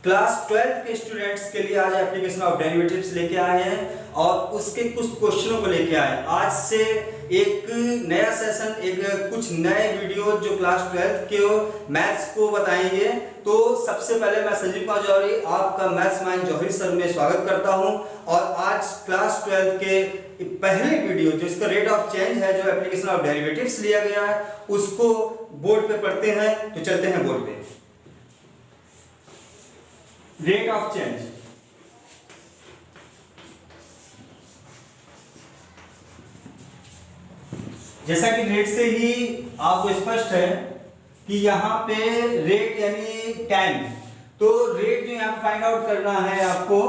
Class 12 के students के लिए आज एप्लीकेशन ऑफ डेरिवेटिव्स लेके आए हैं और उसके कुछ क्वेश्चनों को लेके आए हैं। आज से एक नया सेशन, एक कुछ नए वीडियो जो क्लास 12 के मैथ्स को बताएंगे। तो सबसे पहले मैं संजीव कुमार जौहरी, आपका मैथ्स माइंड जौहरी सर में स्वागत करता हूं। और आज क्लास 12 के पहले वीडियो जो इसका रेट ऑफ चेंज है, जो एप्लीकेशन ऑफ डेरिवेटिव्स लिया गया है, उसको बोर्ड पे पढ़ते हैं। तो चलते हैं बोर्ड पे। रेट ऑफ चेंज, जैसा कि रेट से ही आपको स्पष्ट है कि यहाँ पे रेट यानी टाइम, तो रेट जो यहाँ फाइंड आउट करना है आपको,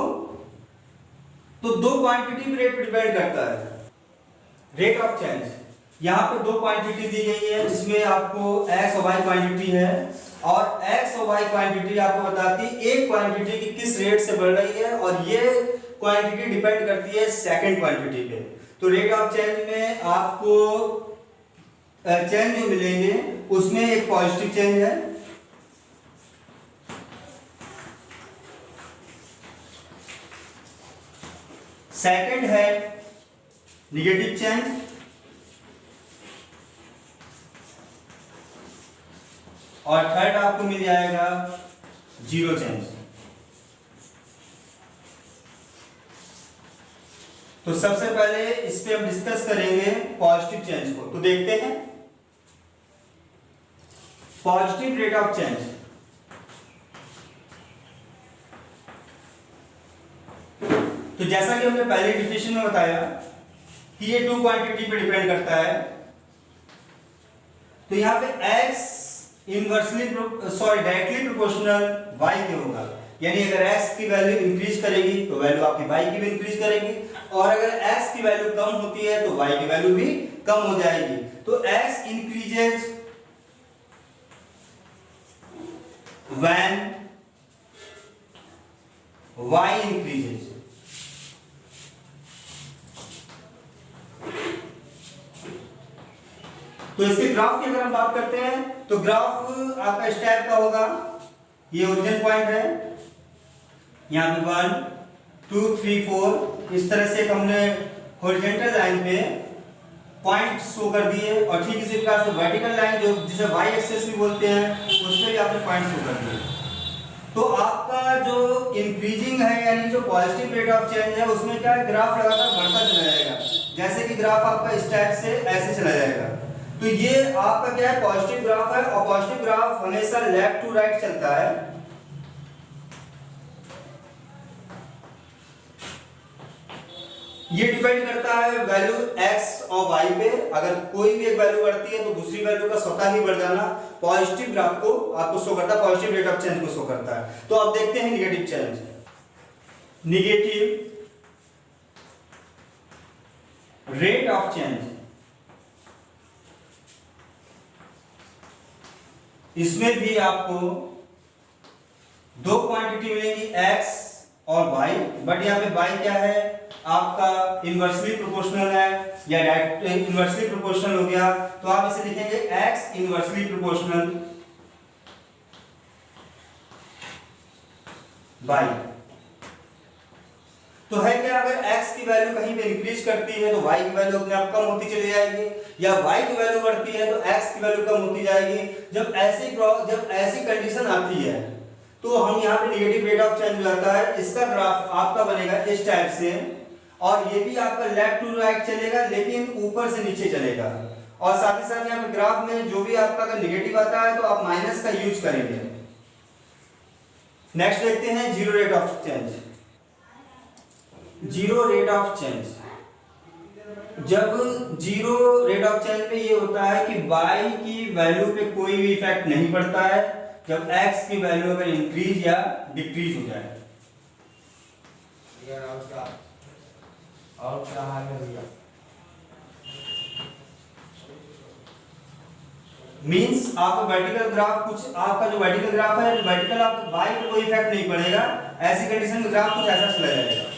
तो दो क्वांटिटी पे रेट डिपेंड करता है। रेट ऑफ चेंज यहाँ पे दो क्वांटिटी दी गई है, जिसमें आपको x और y क्वांटिटी है और x और y क्वांटिटी आपको बताती है एक क्वांटिटी की किस रेट से बढ़ रही है, और ये क्वांटिटी डिपेंड करती है सेकंड क्वांटिटी पे। तो रेट ऑफ चेंज में आपको चेंज जो मिलेंगे उसमें एक पॉजिटिव चेंज है, सेकंड है निगेटिव चेंज, और थर्ड आपको मिल जाएगा जीरो चेंज। तो सबसे पहले इस पे हम डिस्कस करेंगे पॉजिटिव चेंज को। तो देखते हैं पॉजिटिव रेट ऑफ चेंज। तो जैसा कि हमने पहले डिफिनेशन में बताया कि ये दो क्वांटिटी पे डिपेंड करता है, तो यहां पे x inversely directly proportional y के होगा। यानी अगर x की वैल्यू इंक्रीज करेगी तो वैल्यू आपकी y की भी इंक्रीज करेगी, और अगर x की वैल्यू कम होती है तो y की वैल्यू भी कम हो जाएगी। तो x increases when y increases. तो इसके ग्राफ की अगर हम बात करते हैं तो ग्राफ आपका इस टाइप का होगा। ये ओरिजिन पॉइंट है, यहां पे 1 2 3 4 इस तरह से हमने हॉरिजॉन्टल लाइन पे पॉइंट शो कर दिए, और ठीक इसी प्रकार से वर्टिकल लाइन जो जिसे y एक्सिस भी बोलते हैं उस पे भी आपने पॉइंट शो कर दिए। तो आपका जो इंक्रीजिंग है यानी जो पॉजिटिव रेट ऑफ चेंज है, उसमें क्या है, ग्राफ लगातार बढ़ता चला जाएगा। जैसे कि ग्राफ आपका इस टाइप से ऐसे चला जाएगा। तो ये आपका क्या है, पॉजिटिव ग्राफ है, और पॉजिटिव ग्राफ हमेशा लेफ्ट टू राइट चलता है। ये डिपेंड करता है वैल्यू x और y पे। अगर कोई भी एक वैल्यू बढ़ती है तो दूसरी वैल्यू का स्वतः ही बढ़ जाना पॉजिटिव ग्राफ को आपको शो करता है, पॉजिटिव रेट ऑफ चेंज को शो करता है। तो अब देखते हैं negative change. Negative rate of change, इसमें भी आपको दो क्वांटिटी मिलेंगी x और y, बट यहाँ पे y क्या है, आपका इनवर्सली प्रोपोर्शनल है या डायरेक्ट इनवर्सली प्रोपोर्शनल हो गया। तो आप इसे लिखेंगे x इनवर्सली प्रोपोर्शनल y। तो है क्या, अगर x की वैल्यू कहीं पे इंक्रीज करती है तो y की वैल्यू अपने आप कम होती चली जाएगी, या y की वैल्यू बढ़ती है तो x की वैल्यू कम होती जाएगी। जब ऐसी कंडीशन आती है तो हम यहाँ पे निगेटिव रेट ऑफ चेंज हो जाता है। इसका ग्राफ आपका बनेगा इस टाइप से, और ये भी आपका लेफ्ट टू राइट चलेगा लेकिन ऊपर से नीचे चलेगा। और साथ ही साथ यहाँ पे ग्राफ में जो भी आपका अगर निगेटिव आता है तो आप माइनस का यूज करेंगे। नेक्स्ट देखते हैं zero rate of change. Zero rate of change, जब जीरो रेट ऑफ चेंज में ये होता है कि y की वैल्यू पे कोई भी इफेक्ट नहीं पड़ता है जब x की वैल्यू अगर इंक्रीज या डिक्रीज हो जाए। और क्या हाल है भैया? मींस आपका वर्टिकल ग्राफ, कुछ आपका जो वर्टिकल ग्राफ है, वर्टिकल आपको y पे कोई इफेक्ट नहीं पड़ेगा। ऐसी कंडीशन में ग्राफ कुछ ऐसा चला जाएगा।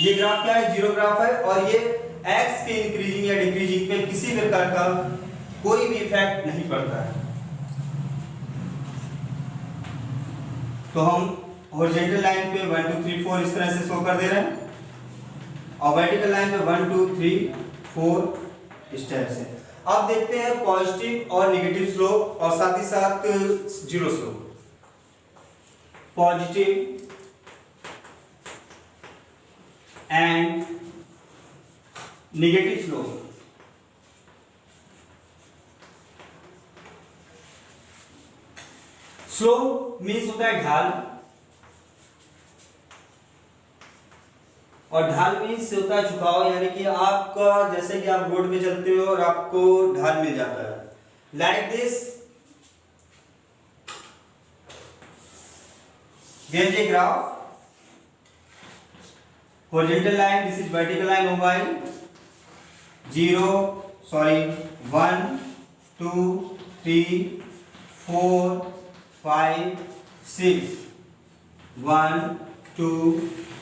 ये ग्राफ क्या है, जीरो ग्राफ है, और ये x के इंक्रीजिंग या डिक्रीजिंग पे किसी प्रकार का कोई भी इफेक्ट नहीं पड़ता है। तो हम हॉरिजॉन्टल लाइन पे 1 2 3 4 इस तरह से शो कर दे रहे हैं और वर्टिकल लाइन पे 1 2 3 4 इस टाइप से। अब देखते हैं पॉजिटिव और नेगेटिव स्लोप और साथ ही साथ zero slope. Positive and negative slope. Slope means होता है ढाल और ढाल मीन्स होता है झुकाव, यानी कि आपका जैसे कि आप रोड पे चलते हो और आपको ढाल मिल जाता है like this. There is a graph, horizontal line, this is vertical line होगा 0 सॉरी 1 2 3 4 5 6 1 2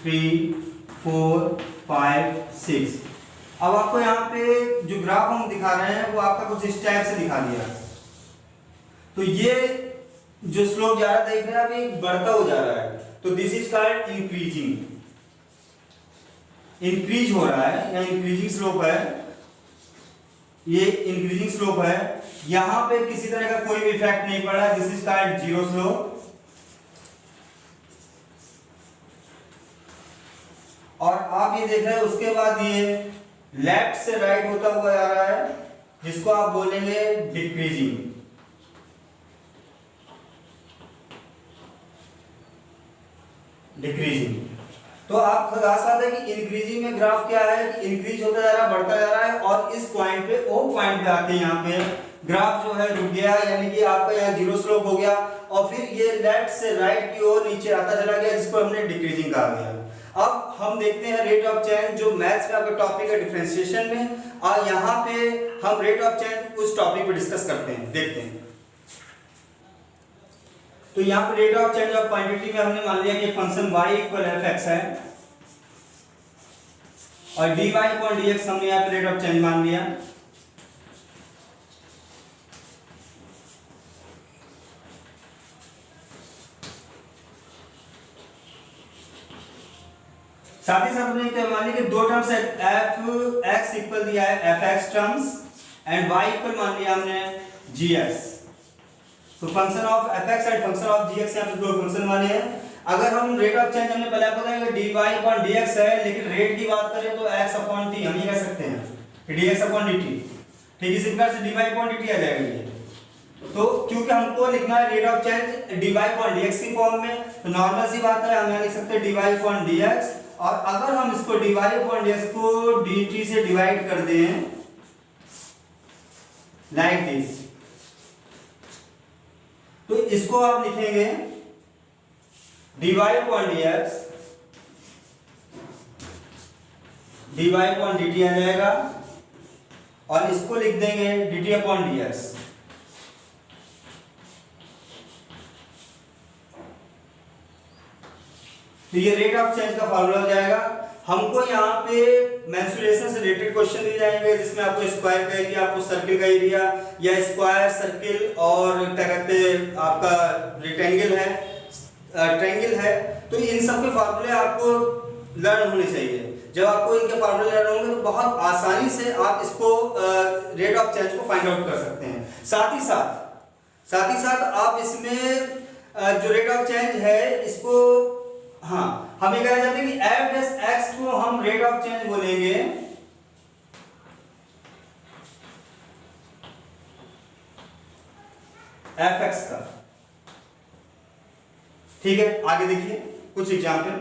3 4 5 6। अब आपको यहाँ पे जो ग्राफ हम दिखा रहे हैं वो आपका कुछ इस टाइप से दिखा दिया। तो ये जो स्लोप जा रहा है देख रहे हैं अभी बढ़ता हो जा रहा है, तो this is called increasing. Increase हो रहा है या इंक्रीजिंग स्लोप है, ये इंक्रीजिंग स्लोप है। यहां पे किसी तरह का कोई भी इफेक्ट नहीं पड़ रहा है, this is called zero slope. और आप ये देख रहे हैं उसके बाद ये लेफ्ट से राइट होता हुआ जा रहा है जिसको आप बोलेंगे डिक्रीजिंग। डिक्रीजिंग। तो आप खास बात है कि इंक्रीजिंग में ग्राफ क्या है कि इंक्रीज होता जा रहा है, बढ़ता जा रहा है और इस पॉइंट पे ओ पॉइंट पे आके यहाँ पे ग्राफ जो है रुक गया, यानी कि आपका यहाँ जीरो स्लोप हो गया और फिर ये लेफ्ट से राइट की ओर नीचे आता चला गया जिसको हमने डिक्रीजिंग कहा गया। अब हम देखते हैं रेट ऑफ चेंज, जो मैथ्स का आपका टॉपिक है डिफरेंशिएशन में, और यहाँ पे हम रेट ऑफ चेंज उस टॉपिक पे डिस्कस करते हैं, देखते हैं। तो यहाँ पे rate of change of quantity में हमने मान लिया कि फंक्शन y इक्वल f(x) है और dy इक्वल dx हमने यहाँ पे रेट ऑफ चेंज मान लिया। साथ ही साथ हमने क्या मान लिया कि दो टर्म्स है, f(x) इक्वल दिया है f(x) terms and y equal मान लिया हमने gx। तो function of fx and function of gx यहाँ पे दो फंक्शन वाले हैं। अगर हम रेट ऑफ चेंज हमने पहले आपको बताया कि dy dx है, लेकिन रेट की बात करें तो x/t हम ये कह सकते हैं कि dx/dt। ठीक इसी प्रकार से dy/dt आ जाएगा ये। तो क्योंकि हमको लिखना है रेट ऑफ चेंज dy/dx की फॉर्म में, तो नॉर्मल सी बात है हम यहाँ लिख सकते हैं dy/dx, और अगर हम इसको dy/dx को dt से डिवाइड कर दें लाइक दिस, तो इसको आप लिखेंगे dy/dx dy/dt आ जाएगा और इसको लिख देंगे dt/dx। तो ये रेट ऑफ चेंज का फार्मूला हो जाएगा। हमको यहाँ पे मेंसुरेशन से रिलेटेड क्वेश्चन दिए जाएंगे जिसमें आपको स्क्वायर का एरिया, आपको सर्किल का एरिया, या स्क्वायर, सर्किल और क्या कहते हैं आपका रेक्टेंगल है, ट्रायंगल है, तो इन सब के फार्मूले आपको लर्न होने चाहिए। जब आपको इनके फार्मूले लर्न होंगे तो बहुत आसानी से आप इसको रेट ऑफ चेंज को फाइंड आउट कर सकते हैं। साथ ही साथ आप इसमें जो रेट ऑफ चेंज है इसको, हाँ, हम ये कहना चाहते हैं कि f(x) को हम रेट ऑफ चेंज बोलेंगे f(x) का। ठीक है, आगे देखिए कुछ example.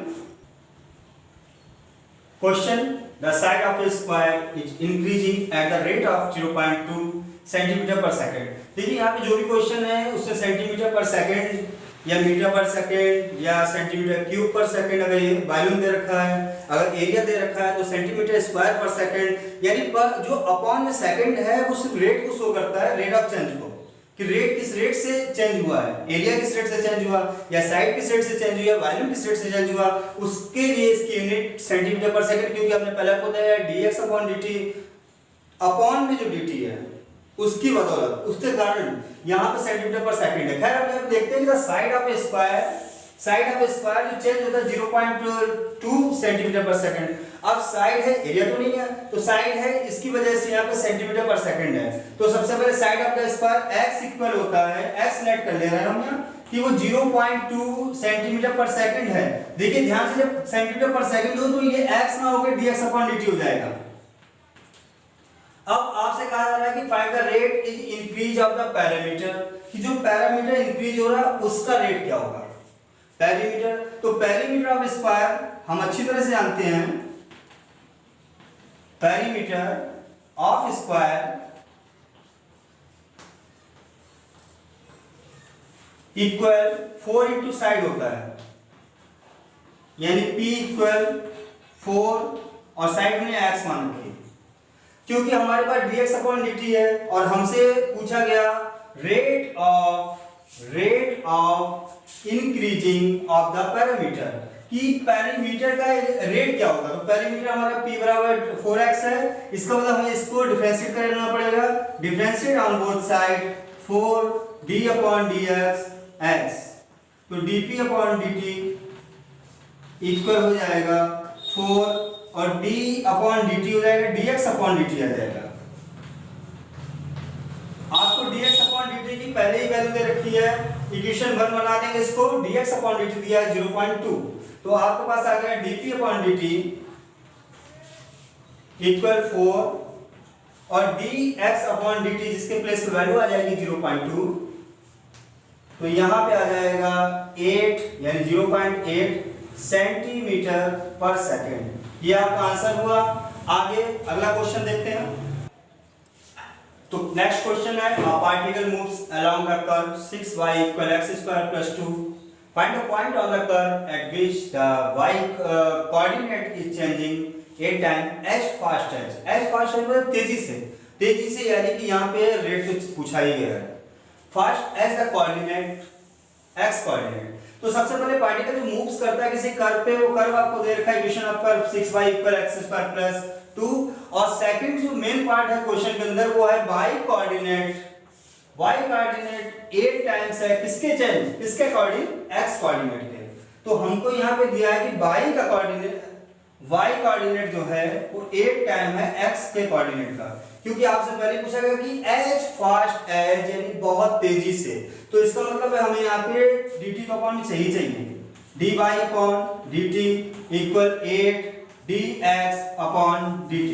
Question, the side of A square is increasing at the rate of 0.2 centimetre पर सेकंड। देखिए यहाँ पे जो भी क्वेश्चन है उससे सेंटीमीटर पर सेकंड या मीटर पर सेकंड या सेंटीमीटर क्यूब पर सेकंड, अगर ये वॉल्यूम दे रखा है, अगर एरिया दे रखा है तो सेंटीमीटर स्क्वायर पर सेकंड, यानी पर जो अपॉन में सेकंड है वो सिर्फ रेट को शो करता है, रेट ऑफ चेंज को, कि रेट किस रेट से चेंज हुआ है, एरिया किस रेट से चेंज हुआ, या साइड किस रेट से चेंज हुआ, वॉल्यूम किस रेट से चेंज हुआ, उसके लिए इसकी यूनिट सेंटीमीटर पर सेकंड, क्योंकि हमने पहले आपको बताया dx/dt, अपॉन में जो dt है उसकी बदौलत, उसके कारण यहाँ पे सेंटीमीटर पर सेकंड है। खैर अब देखते हैं कि the side of A square side of square जो चेंज होता है 0.2 सेंटीमीटर पर सेकंड। अब साइड है, एरिया तो नहीं है, तो साइड है, इसकी वजह से यहाँ पे सेंटीमीटर पर सेकंड है। तो सबसे पहले side of the square x equal होता है, x लेट कर ले रहे हैं हम यहाँ कि वो 0.2 सेंटीमीटर पर सेकंड है। देखिए ध्यान से, जब सेंटीमीटर पर सेकंड हो तो ये x ना होकर dx/dt हो जाएगा। अब आपसे कहा जा रहा है कि find the rate is increase of the parameter, कि जो पैरामीटर इंक्रीज हो रहा है उसका रेट क्या होगा। पैरामीटर, तो पैरामीटर ऑफ स्क्वायर हम अच्छी तरह से जानते हैं, parameter of square equal 4 into side होता है, यानी P इक्वल 4 और साइड में x मान रखिए, क्योंकि हमारे पास dx/dt है और हमसे पूछा गया rate of increasing of the parameter, कि पैरामीटर का रेट क्या होगा। तो पैरामीटर हमारा p बराबर 4x है, इसका मतलब हमें इसको डिफरेंशिएट करना पड़ेगा, differentiate on both side 4d/dx x, तो dp/dt इक्वल हो जाएगा 4 और d/dt हो जाएगा dx/dt आ जाएगा। आपको dx/dt की पहले ही वैल्यू दे रखी है, इक्वेशन 1 बना देंगे इसको, dx/dt दिया है 0.2, तो आपके पास आ गया dp/dt इक्वल 4 और dx/dt जिसके प्लेस पे वैल्यू आ जाएगी 0.2, तो यहां पे आ जाएगा 8 यानी 0.8 सेंटीमीटर पर सेकंड। ये आपका आंसर हुआ। आगे अगला क्वेश्चन देखते हैं। तो नेक्स्ट क्वेश्चन है, a particle moves along the curve 6y equal x square plus 2. Find the point on the curve at which the y coordinate is changing 8 times as fast as. as fast as मतलब तेजी से, यानी कि यहाँ पे rate तो पूछा ही गया है। First as the coordinate x coordinate, तो सबसे पहले पार्टिकल जो मूव्स करता है किसी कर्व पे, वो कर्व आपको दे रखा है equation of curve 6y = x² + 2, और सेकंड जो मेन पार्ट है क्वेश्चन के अंदर वो है y कोऑर्डिनेट 8 टाइम्स है किसके चेंज, किसके अकॉर्डिंग, x कोऑर्डिनेट के। तो हमको यहाँ पे दिया है कि y का कोऑर्डिनेट, y कोऑर्डिनेट जो है वो 8 टाइम है x के कोऑर्डिनेट का, क्योंकि आपसे पहले पूछा गया कि as fast as यानी बहुत तेजी से, तो इसका मतलब है हमें यहाँ पे dt का अपॉन चाहिए dy/dt इक्वल 8 dx/dt।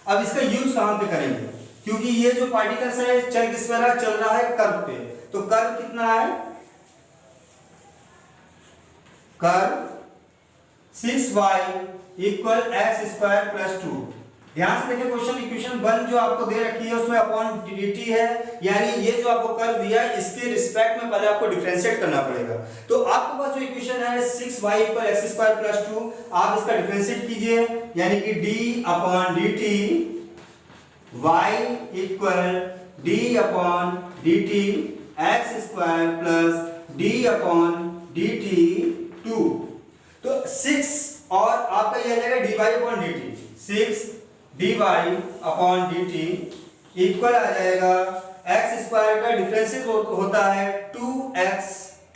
अब इसका यूज कहां पे करेंगे, क्योंकि ये जो पार्टिकल्स है चल किस पर चल रहा है, कर्व पे। तो कर्व कितना है, कर्व 6y = x² + 2। ध्यान से देखिए क्वेश्चन, इक्वेशन 1 जो आपको दे रखी है उसमें अपॉन dt है, यानी ये जो आपको कर्व दिया है इसके रिस्पेक्ट में पहले आपको डिफरेंशिएट करना पड़ेगा। तो आपके पास जो इक्वेशन है 6y = x² + 2, आप इसका डिफरेंशिएट कीजिए, यानी कि d/dt y = d/dt x² + d/dt 2। तो 6 और आपका ये आ जाएगा dy/dt, 6 dy/dt इक्वल आ जाएगा x² का डिफरेंशिएट होता है 2x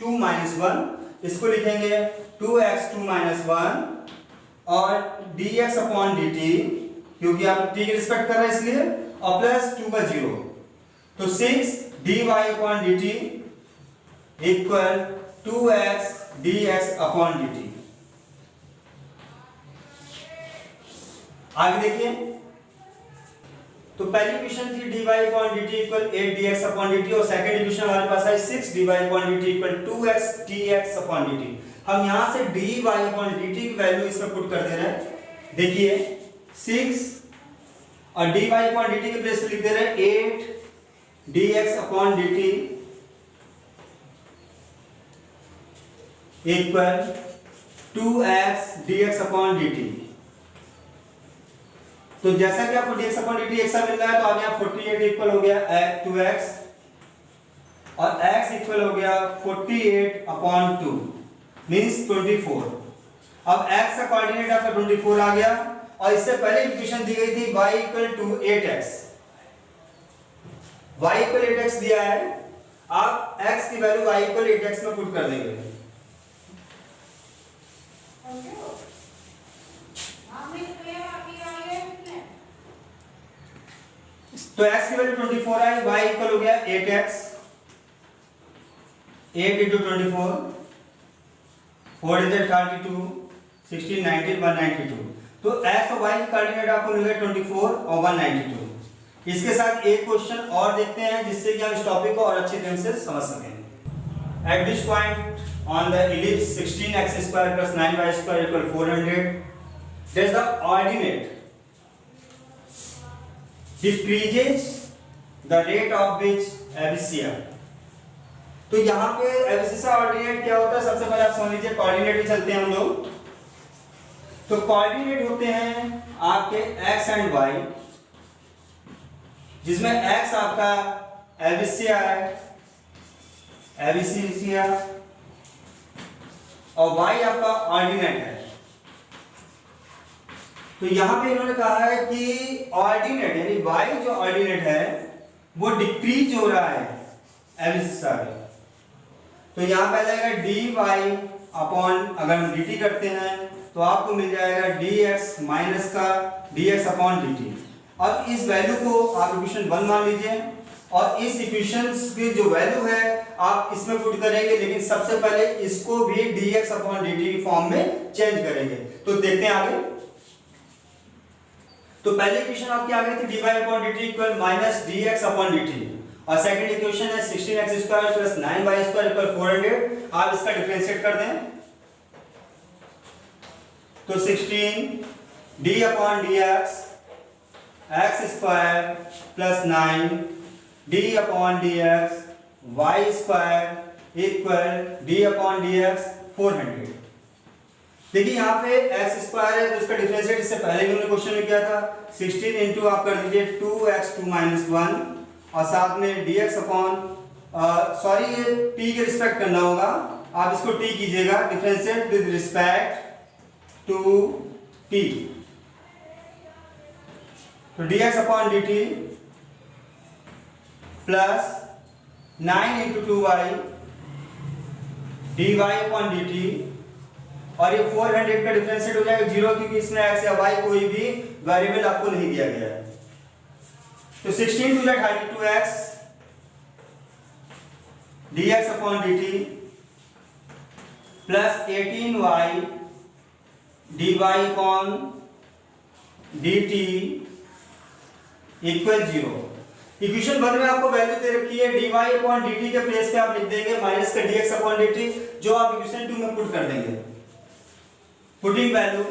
2 - 1, इसको लिखेंगे 2x 2 - 1 और dx/dt, क्योंकि आप t के रिस्पेक्ट कर रहे हैं इसलिए, और प्लस 2 का 0, तो 6 dy/dt इक्वल 2x dx/dt। आगे देखिए, तो पहली इक्वेशन थी dy/dt इक्वल 8 dx/dt और सेकंड इक्वेशन हमारे पास है 6 dy/dt इक्वल 2x dx/dt। हम यहां से dy/dt की वैल्यू इसमें पुट कर दे रहे हैं। देखिए 6 और dy/dt के प्लेस पे लिख दे रहे हैं 8 dx/dt इक्वल 2x dx/dt। तो जैसा कि आपको dx/dt एक सा मिल रहा है, तो आप यहाँ 48 इक्वल हो गया 2x और x इक्वल हो गया 48/2 मींस 24। अब x का कोऑर्डिनेट आपका 24 आ गया, और इससे पहले इक्वेशन दी गई थी y = 8x, y = 8x दिया है, आप x की वैल्यू y = 8x में पुट कर देंगे। तो x की वैल्यू 24 आई, y इक्वल हो गया 8x, 8 into 24, 4 is 32, 16, 19, 192। तो x और y की कोऑर्डिनेट आपको मिल गए 24 और 192। इसके साथ एक क्वेश्चन और देखते हैं जिससे कि हम इस टॉपिक को और अच्छी तरह से समझ सकें। At this point on the ellipse 16x square plus 9y square equal 400, there is the ordinate decreases the rate of which abscissa। तो यहाँ पे एब्सिसा ऑर्डिनेट क्या होता है, सबसे पहले आप समझ लीजिए। कोऑर्डिनेट में चलते हैं हम लोग। तो कोऑर्डिनेट होते हैं आपके x एंड y, जिसमें x आपका एब्सिसा है, एब्सिसा, और y आपका ऑर्डिनेट है। तो यहां पे इन्होंने कहा है कि ऑर्डिनेट यानी y जो ऑर्डिनेट है वो डिक्रीज हो रहा है एब्सिसा में। तो यहां पे आ जाएगा dy अपॉन, अगर हम dt करते हैं तो आपको मिल जाएगा dx माइनस का dx अपॉन dt। अब इस वैल्यू को आप इक्वेशन 1 मान लीजिए और इस इक्वेशंस की जो वैल्यू है आप इसमें पुट करेंगे, लेकिन सबसे पहले इसको भी dx अपॉन dt की फॉर्म में चेंज करेंगे। तो देखते हैं आगे। तो पहले इक्वेशन आपकी आ गई थी dy upon dt equal minus dx upon dt, और सेकंड इक्वेशन है 16x square plus 9y square equal 400। आप इसका डिफरेंशिएट कर दें तो 16 d upon dx x square plus 9 d upon dx y square equal d upon dx 400। देखिए यहाँ पे x स्क्वायर है तो इसका डिफरेंशिएट इससे पहले भी हमने क्वेश्चन में किया था। 16 इंटू आप कर दीजिए 2x2 माइनस 1 और साथ में dx अपॉन, सॉरी ये t के रिस्पेक्ट करना होगा, आप इसको t कीजिएगा, differentiate with respect to t। तो dx upon dt plus 9 into 2y dy upon dt, और ये 400 का डिफरेंशिएट हो जाएगा 0, क्योंकि इसमें x या y कोई भी वेरिएबल आपको नहीं दिया गया है। तो 16 to 32x dx upon dt plus 18y dy upon dt equal 0। Equation 1 में आपको वैल्यू दे रखी है dy अपॉन dt के प्लेस पे आप लिख देंगे माइनस का dx अपॉन dt, जो आप इक्वेशन 2 में पुट कर देंगे। Putting value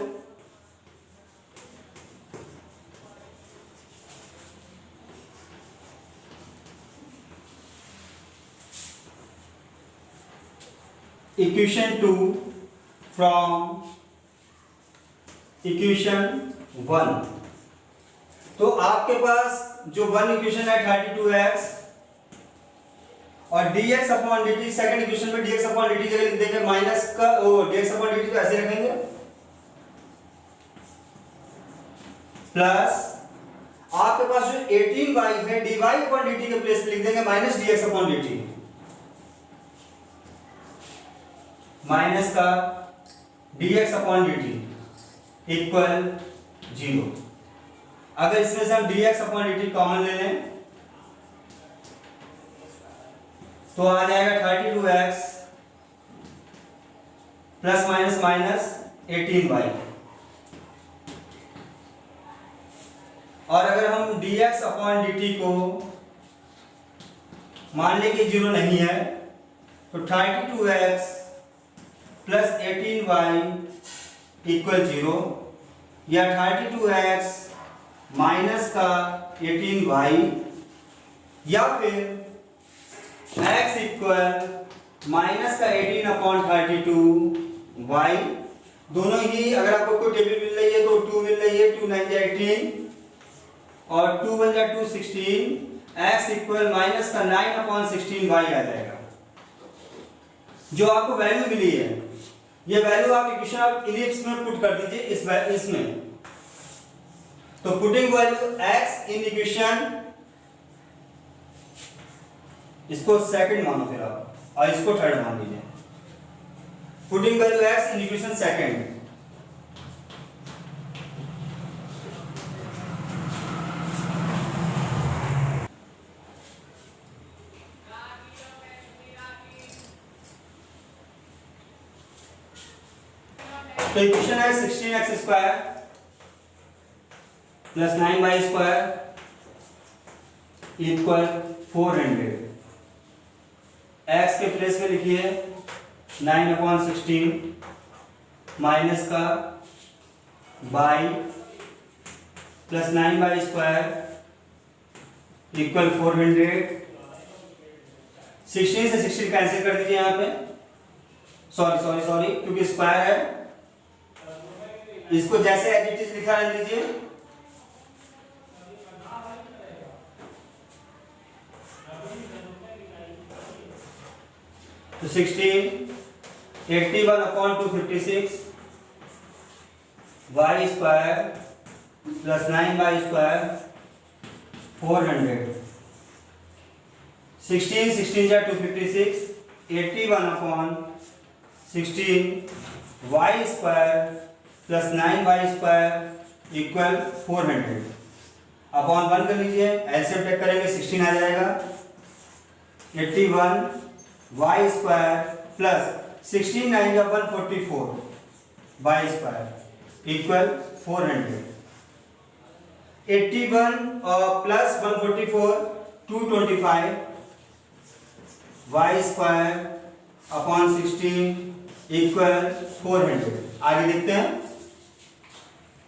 equation 2 from equation 1। तो आपके पास जो 1 इक्वेशन है 32x और dx upon dt, second equation में dx अपॉन dt जगह लिख देंगे माइनस का dx अपॉन dt तो ऐसे रखेंगे, प्लस आपके पास जो 18y है dy अपॉन dt के प्लेस पे लिख देंगे minus dx upon dt, minus का dx अपॉन dt इक्वल 0। अगर इसमें से हम dx अपॉन dt कॉमन ले लें तो आ जाएगा 32x plus minus minus 18y, और अगर हम dx अपॉन dt को मान लें कि 0 नहीं है तो 32x प्लस 18y इक्वल 0, या 32x माइनस का 18y, या फिर x इक्वल माइनस का 18 अपॉन 32y। दोनों ही अगर आपको कोई टेबल मिल रही है तो 2 मिल रही है, 2 9 जा 18 और 2 1 जा 2 16, x इक्वल माइनस का 9 अपॉन 16y आ जाएगा। जो आपको वैल्यू मिली है ये वैल्यू आप इक्वेशन ऑफ इलिप्स में पुट कर दीजिए इसमें। तो putting value x in equation, इसको सेकंड मानो फिर आप और इसको थर्ड मान लीजिए। Putting value x in equation second, तो इक्वेशन है 16x² plus 9y² equal 400। x के प्लेस में लिखिए 9/16 माइनस का y प्लस 9y² इक्वल 400। 16 से 16 कैंसिल कर दीजिए यहाँ पे, सॉरी क्योंकि स्क्वायर है, इसको जैसे एज इट इज लिखा रहने दीजिए। तो 16 81/256 y² प्लस 9y² 400। 16 जा 256, 81/16 y² plus 9y² equal 400 upon 1 कर लीजिए, एलसीएम टेक करेंगे 16 आ जाएगा। 81 y² प्लस 16 9 जा 144 y² equal 400। 81 plus 144 225 y² upon 16 equal 400। आगे देखते हैं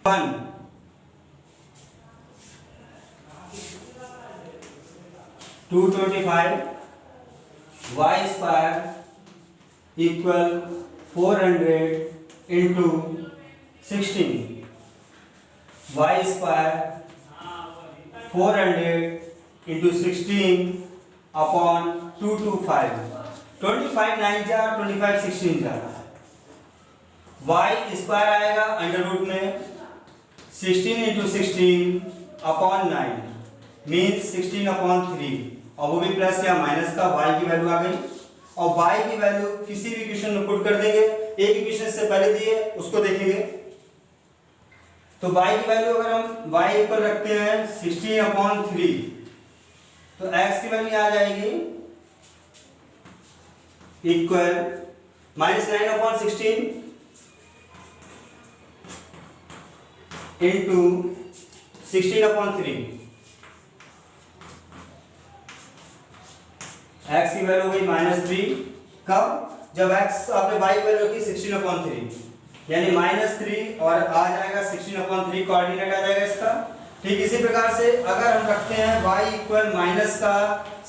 1 225 y² equal 400 into 16 y² 400 into 16 upon 225 25 9 जा 25 16 जा y² आएगा अंडर रूट में 16 इंटू 16 अपॉन 9 मीन्स 16/3 और वो भी प्लस या माइनस का y की वैल्यू आ गई। और y की वैल्यू किसी भी इक्वेशन में पुट कर देंगे, एक इक्वेशन से पहले दिए उसको देखेंगे। तो y की वैल्यू अगर हम y पर रखते हैं 16/3 तो x की वैल्यू आ जाएगी इक्वल -9/16 इंटू 16/3। x की वैल्यू हो गई -3। कब? जब x आपने y की वैल्यू रखी 16/3 यानी -3 और आ जाएगा 16/3 कोऑर्डिनेट आ जाएगा इसका। ठीक इसी प्रकार से अगर हम रखते हैं y इक्वल माइनस का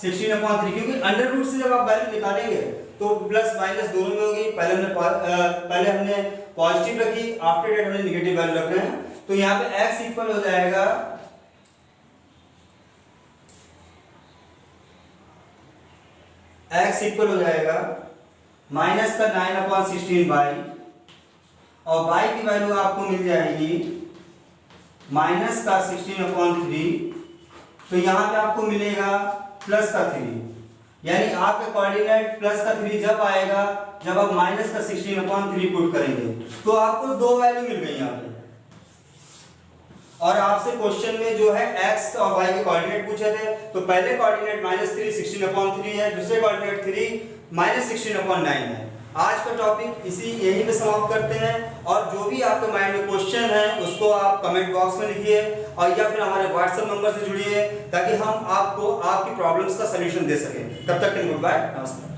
16/3 क्योंकि अंडर रूट से जब आप वैल्यू निकालेंगे तो प्लस माइनस दोनों में होगी। पहले हमने पॉजिटिव रखी, आफ्टर डेट हमने नेगेटिव वैल्यू रख रहे हैं। तो यहाँ पे x इक्वल हो जाएगा x इक्वल हो जाएगा माइनस का 9/16y और y की वैल्यू आपको मिल जाएगी माइनस का 16/3। तो यहाँ पे आपको मिलेगा प्लस का 3 यानी आपका कोऑर्डिनेट प्लस का 3 जब आएगा जब आप माइनस का 16/3 पुट करेंगे तो आपको दो वैल्यू मिल गई यहाँ पे। और आपसे क्वेश्चन में जो है x और y के कोऑर्डिनेट पूछे थे तो पहले कोऑर्डिनेट -3 16/3 है, दूसरे कोऑर्डिनेट 3 -16/9 है। आज का टॉपिक यही पे समाप्त करते हैं और जो भी आपके माइंड में क्वेश्चन है उसको आप कमेंट बॉक्स में लिखिए और या फिर हमारे व्हाट्सएप नंबर से जुड़िए ताकि हम आपको आपकी प्रॉब्लम्स का सलूशन दे सकें। तब तक के लिए गुड बाय, नमस्कार।